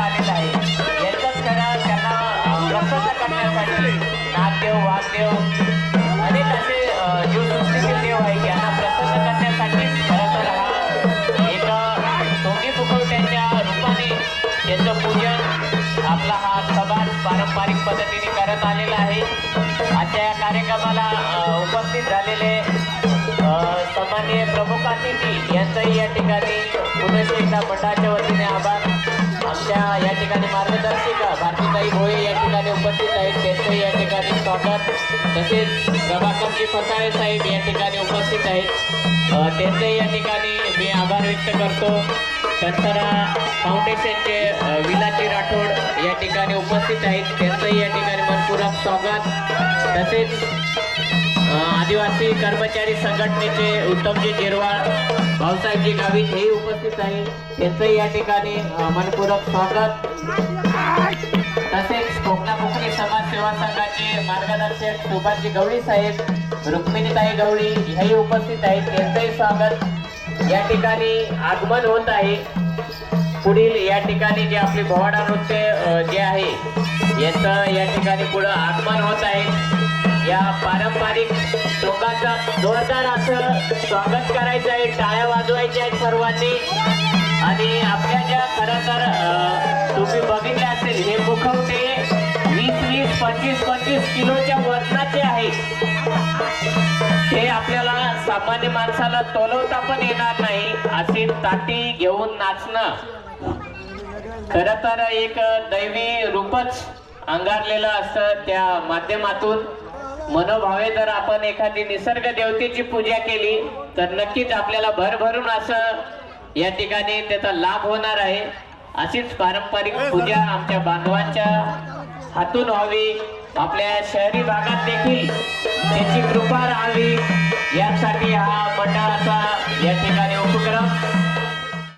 आलेला आहे. याचाच खरं त्यांना प्रसन्न करण्यासाठी नागदेव, वाघदेव अनेक असे जीवसृष्टीतील देव आहे. यांना प्रसन्न करण्यासाठी खरं तर हा एक सोंगी मुखवट्याच्या रूपाने त्यांचं पूजन आपला हा समाज पारंपरिक पद्धतीने करत आलेला आहे. आजच्या या कार्यक्रमाला उपस्थित झालेले सन्माननीय प्रमुख अतिथी यांचंही या ठिकाणी पुनश्च एकदा मंडळाच्या वतीने आभार. आमच्या या ठिकाणी मार्गदर्शिका भारतीताई भोये या ठिकाणी उपस्थित आहेत, त्यांचंही या ठिकाणी स्वागत. तसेच प्रभाकरजी फसाळे साहेब या ठिकाणी उपस्थित आहेत, त्यांचंही या ठिकाणी मी आभार व्यक्त करतो. शंतरा फाउंडेशनचे विलाजी राठोड या ठिकाणी उपस्थित आहेत, त्यांचंही या ठिकाणी मनपूर्वक स्वागत. तसेच आदिवासी कर्मचारी संघटनेचे उत्तमजी जिरवाळ, भाऊसाहेबजी गावित हेही उपस्थित आहे, त्यांचंही या ठिकाणी मनपूर्वक स्वागत. तसेच कोकणा कोकणी समाजसेवा संघाचे मार्गदर्शक सुभाषजी गवळी साहेब, रुक्मिणीताई गवळी हेही उपस्थित आहेत, त्यांचंही स्वागत. या ठिकाणी आगमन होत आहे. पुढील या ठिकाणी जे आपले भवाडा नृत्य जे आहे याचं या ठिकाणी पुढं आगमन होत आहे. या पारंपरिक लोकांचं जोरदार असं स्वागत करायचं आहे, टाळ्या वाजवायच्या आहेत सर्वांनी. आणि आपल्या ज्या खरं तर तुम्ही बघितले असेल हे मुखवटे 20-20, 25-25 किलोच्या वजनाचे आहेत. हे आपल्याला सामान्य माणसाला तोलवता पण येणार नाही अशी ताटी घेऊन नाचणं खरं तर एक दैवी रूपच अंगारलेलं असतं. त्या माध्यमातून मनोभावे जर आपण एखादी निसर्ग देवतेची पूजा केली तर नक्कीच आपल्याला भरभरून असं या ठिकाणी त्याचा लाभ होणार आहे. अशीच पारंपरिक पूजा आमच्या बांधवांच्या हातून व्हावी, आपल्या शहरी भागात देखील त्याची कृपा राहावी यासाठी हा मंडळाचा या ठिकाणी उपक्रम